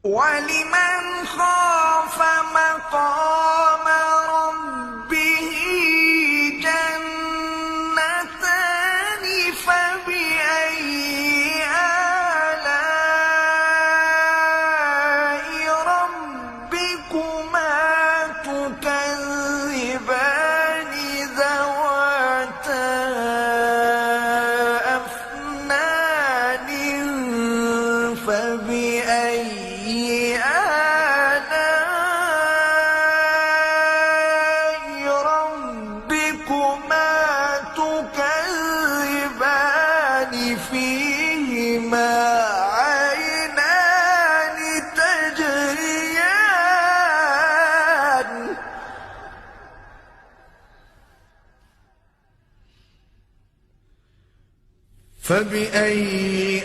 وَلِمَنْ خَافَ مَقَامَ رَبِّهِ جَنَّتَانِ فَبِأَيِّ آلَاءِ رَبِّكُمَا تُكَذِّبَانِ ذَوَاتَا أَفْنَانٍ فَبِأَيِّ آلَاءِ رَبِّكُمَا تُكَذِّبَانِ فِيهِمَا عَيْنَانِ تَجْرِيَانِ فَبِأَيِّ